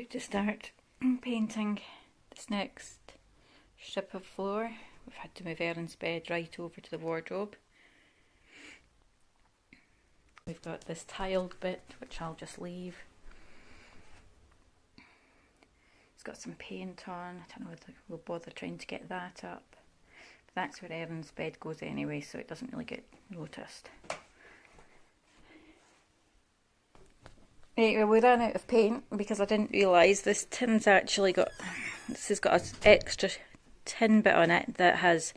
about to start painting this next strip of floor. We've had to move Erin's bed right over to the wardrobe. We've got this tiled bit which I'll just leave. It's got some paint on. I don't know whether we'll bother trying to get that up. But that's where Erin's bed goes anyway, so it doesn't really get noticed. Anyway, we ran out of paint because I didn't realise this tin's actually got, this has got an extra tin bit on it that has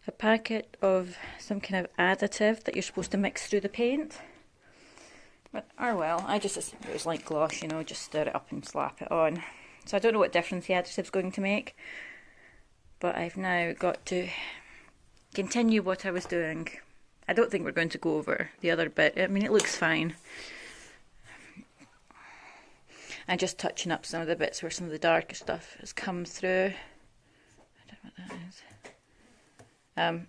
a packet of some kind of additive that you're supposed to mix through the paint. But oh well, I just assumed it was like gloss, you know, just stir it up and slap it on. So I don't know what difference the additive's going to make, but I've now got to continue what I was doing. I don't think we're going to go over the other bit. I mean, it looks fine. I'm just touching up some of the bits where some of the darker stuff has come through. I don't know what that is.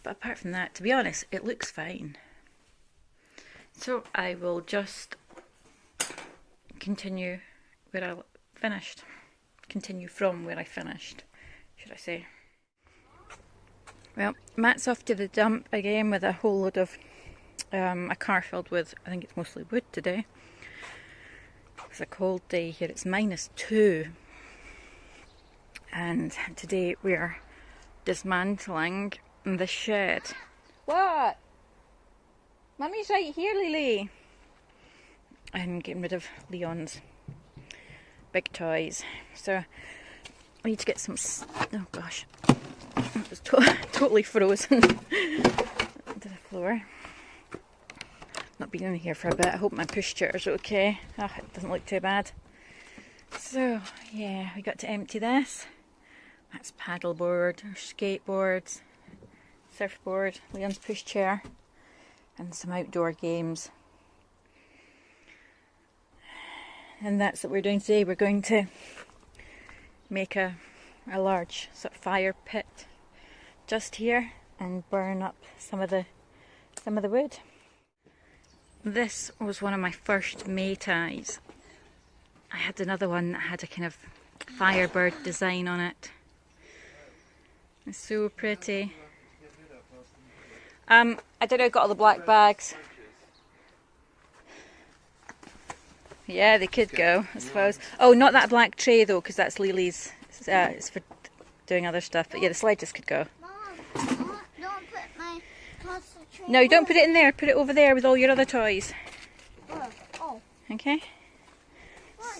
But apart from that, to be honest, it looks fine. So I will just continue where I finished. Continue from where I finished, should I say. Well, Matt's off to the dump again with a whole load of a car filled with, I think it's mostly wood today. It's a cold day here, it's -2. And today we're dismantling the shed. What? Mummy's right here, Lily. I'm getting rid of Leon's big toys. So I need to get some, oh gosh, it was totally frozen to the floor. Not been in here for a bit. I hope my pushchair is okay. Oh, it doesn't look too bad. So yeah, we got to empty this. That's paddleboard, or skateboards, surfboard, Leon's pushchair, and some outdoor games. And that's what we're doing today. We're going to make a large sort of fire pit just here and burn up some of the wood. This was one of my first May ties. I had another one that had a kind of firebird design on it. It's so pretty. I don't know, I got all the black bags. Yeah, they could go, I suppose. Oh, not that black tray though, because that's Lily's. It's for doing other stuff. But yeah, the sledges could go. Mom, don't put my tray. No, don't put it in there. Put it over there with all your other toys. Oh. Okay.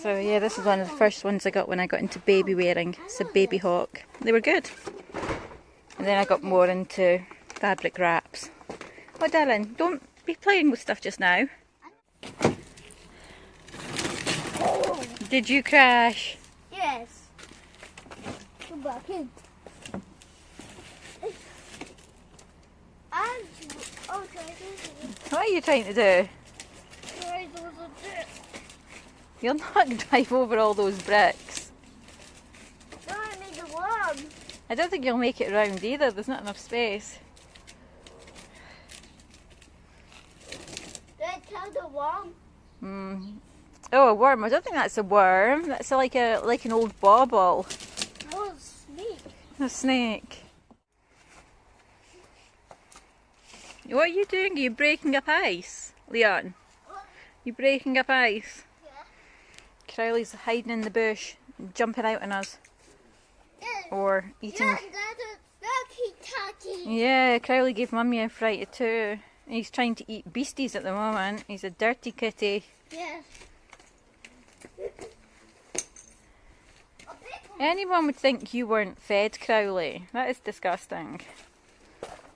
So yeah, this is one of the first ones I got when I got into baby wearing. It's a baby hawk. They were good. And then I got more into fabric wraps. Oh, darling, don't be playing with stuff just now. Did you crash? Yes. Go back in. What are you trying to do? You're not going to drive over all those bricks. No, I made the worm. I don't think you'll make it round either. There's not enough space. Did I tell the worm? Oh, a worm. I don't think that's a worm. That's like an old bauble. No, it's a snake. A snake. What are you doing? Are you breaking up ice, Leon? What? You breaking up ice? Yeah. Crowley's hiding in the bush, jumping out on us. Yeah. Or eating. Yeah, that's talking. Yeah, Crowley gave Mummy a fright too. He's trying to eat beasties at the moment. He's a dirty kitty. Yes. Anyone would think you weren't fed, Crowley. That is disgusting.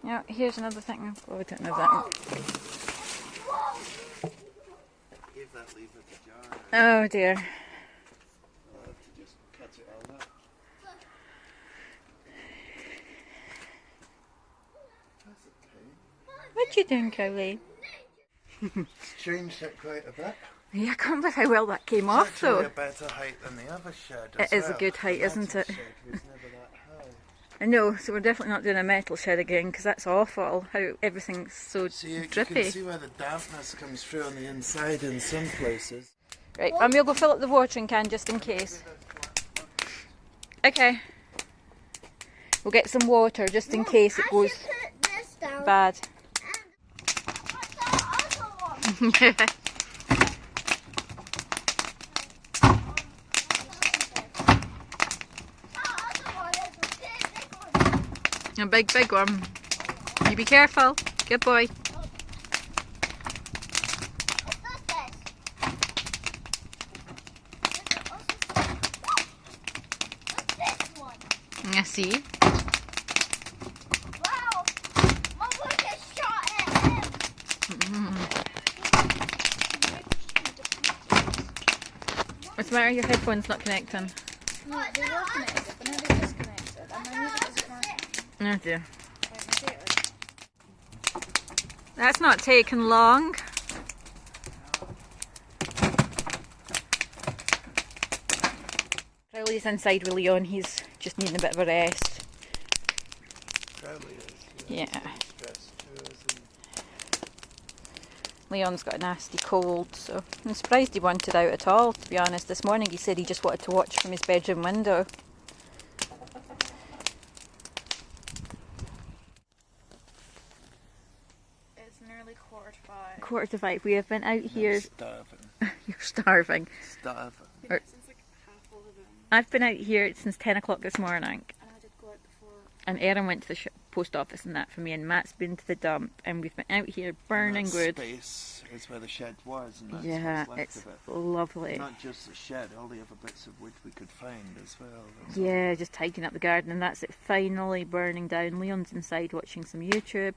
Yeah, here's another thing. Oh, I don't know that one. Oh dear. I'll have to just cut it all up. That's a pain. What you doing, Crowley? It's changed it quite a bit. Yeah, I can't believe how well that came off It's though. actually a better height than the other shed It as is a well. good height, The isn't it? shed was never that high. I know, so we're definitely not doing a metal shed again because that's awful, how everything's so See, you drippy. can see where the dampness comes through on the inside in some places. Right, Mum, you'll go fill up the watering can just in case. Okay. We'll get some water just in case it goes bad. A big one. You be careful. Good boy. I see. Wow! My boy just shot at him! What's the matter? Your headphone's not connecting. No, they were connected, but now they're disconnected. And my music isn't working. Oh dear. That's not taking long. Crowley's inside with Leon. He's just needing a bit of a rest. Probably is. Yeah. Stress too, isn't it? Leon's got a nasty cold, so I'm surprised he wanted out at all, to be honest. This morning he said he just wanted to watch from his bedroom window. It's nearly 4:45. 4:45. We have been out here. Starving. You're starving. Starving. Since like 11:30. I've been out here since 10 o'clock this morning. And I did go out before. And Erin went to the post office and that for me, and Matt's been to the dump, and we've been out here burning that wood. Space is where the shed was, and that's Yeah, what's left it's of it. lovely. Not just the shed, all the other bits of wood we could find as well. Yeah, just tidying up the garden, and that's it finally burning down. Leon's inside watching some YouTube.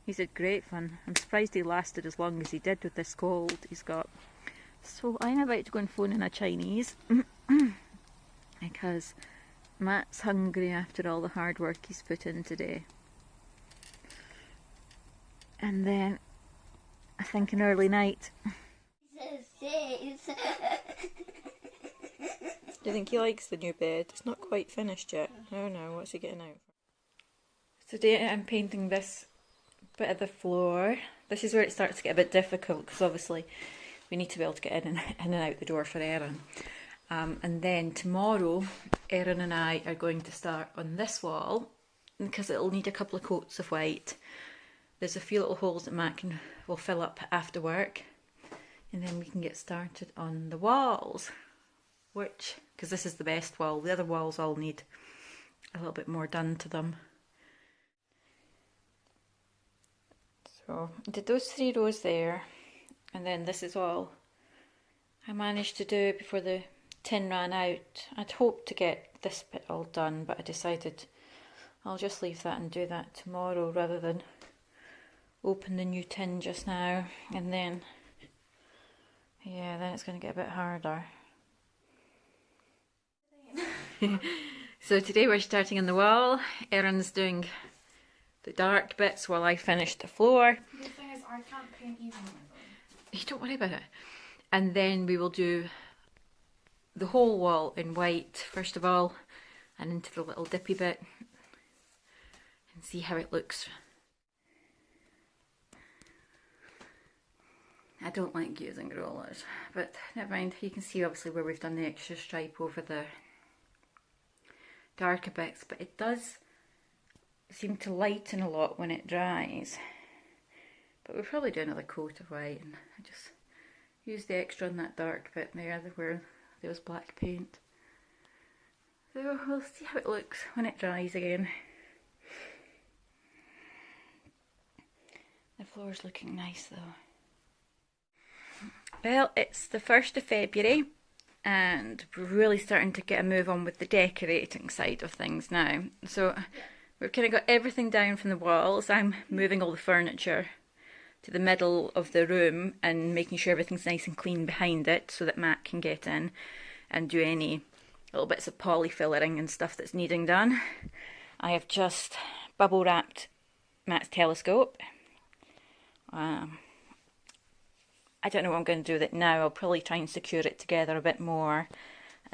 He's had great fun. I'm surprised he lasted as long as he did with this cold he's got. So I'm about to go and phone in a Chinese because Matt's hungry after all the hard work he's put in today. And then I think an early night. Do you think he likes the new bed? It's not quite finished yet. Oh no, what's he getting out for? Today I'm painting this bit of the floor. This is where it starts to get a bit difficult because obviously we need to be able to get in and out the door for Erin. And then tomorrow Erin and I are going to start on this wall because it'll need a couple of coats of white. There's a few little holes that Matt will fill up after work, and then we can get started on the walls, because this is the best wall. The other walls all need a little bit more done to them. So I did those 3 rows there, and then this is all I managed to do before the tin ran out. I'd hoped to get this bit all done, but I decided I'll just leave that and do that tomorrow rather than open the new tin just now, and then then it's going to get a bit harder. So today we're starting on the wall. Erin's doing the dark bits while I finish the floor. The thing is, I can't paint even on You don't worry about it. And then we will do the whole wall in white first of all, and into the little dippy bit, and see how it looks. I don't like using rollers, but never mind. You can see obviously where we've done the extra stripe over the darker bits, but it does seem to lighten a lot when it dries. But we'll probably do another coat of white, and I just use the extra on that dark bit there where there was black paint. So we'll see how it looks when it dries again. The floor's looking nice though. Well, it's the 1st of February and we're really starting to get a move on with the decorating side of things now. So we've kind of got everything down from the walls. I'm moving all the furniture to the middle of the room and making sure everything's nice and clean behind it so that Matt can get in and do any little bits of polyfillering and stuff that's needing done. I have just bubble wrapped Matt's telescope. I don't know what I'm going to do with it now. I'll probably try and secure it together a bit more.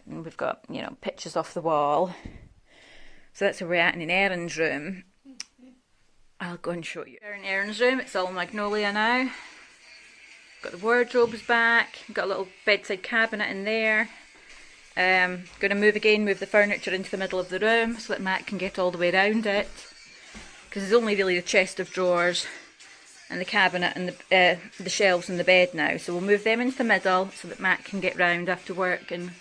And we've got, you know, pictures off the wall. So that's where we're at in Erin's room. I'll go and show you. We're in Erin's room, it's all magnolia now. Got the wardrobes back, got a little bedside cabinet in there. Going to move the furniture into the middle of the room so that Matt can get all the way around it. Because there's only really the chest of drawers and the cabinet and the shelves and the bed now. So we'll move them into the middle so that Matt can get round after work and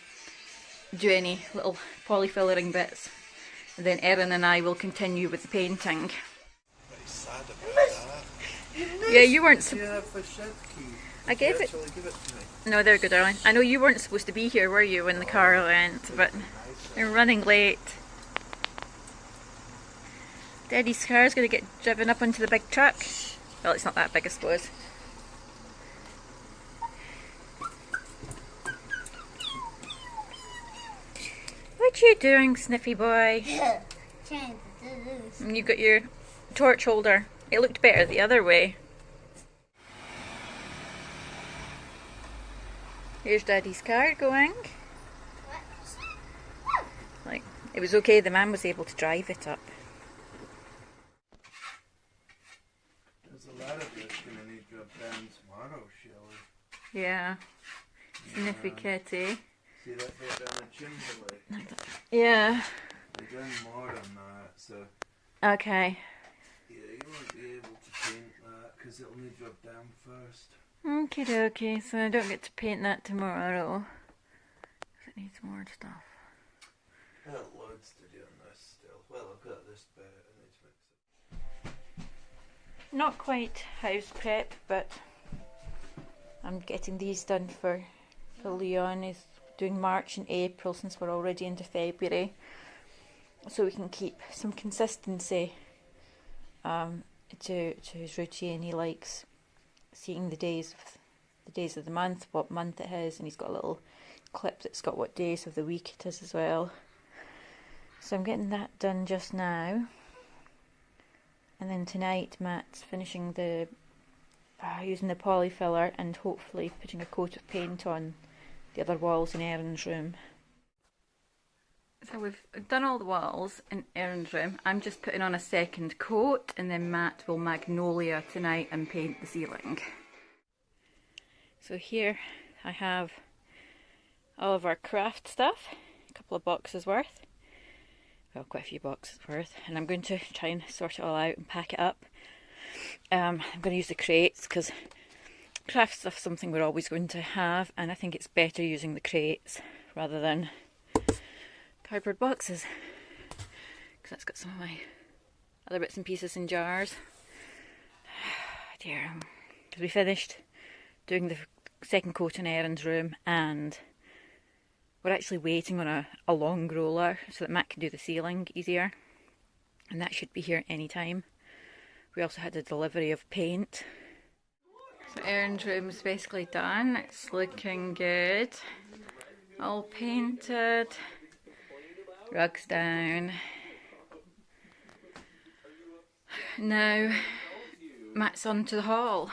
do any little polyfillering bits. And then Erin and I will continue with the painting. Very sad about that. Yeah, you weren't. Yeah, for shed key. I gave it. Give it to me. No, they're good, darling. I know you weren't supposed to be here, were you, when the car went? But you're running late. Daddy's car's going to get driven up onto the big truck. Well, it's not that big, I suppose. What you doing, Sniffy boy? Trying to do this. And you've got your torch holder. It looked better the other way. Here's Daddy's car going. Like, it was okay, the man was able to drive it up. There's a lot of this going to need to drop down tomorrow, Shelley. Yeah. Sniffy kitty. See that bit down the chimney? Yeah. They've done more than that, so Okay. yeah, you won't be able to paint that because it'll need to drop down first. Okie dokie, so I don't get to paint that tomorrow. 'Cause it needs more stuff. I've got loads to do on this still. Well, I've got this bit, I need to mix it. Not quite house prep, but I'm getting these done for Leon. He's doing March and April since we're already into February. So we can keep some consistency to his routine. He likes seeing the days of the month, what month it is, and he's got a little clip that's got what days of the week it is as well. So I'm getting that done just now, and then tonight Matt's finishing the using the polyfiller and hopefully putting a coat of paint on the other walls in Erin's room. So we've done all the walls in Erin's room. I'm just putting on a second coat, and then Matt will magnolia tonight and paint the ceiling. So here I have all of our craft stuff, a couple of boxes worth. Well, quite a few boxes worth, and I'm going to try and sort it all out and pack it up. I'm going to use the crates because craft stuff is something we're always going to have, and I think it's better using the crates rather than cardboard boxes, because that's got some of my other bits and pieces in jars. Dear, because we finished doing the second coat in Erin's room, and we're actually waiting on a long roller so that Matt can do the ceiling easier, and that should be here any time. We also had a delivery of paint. So Erin's room is basically done. It's looking good. All painted. Rugs down. Now Matt's on to the hall.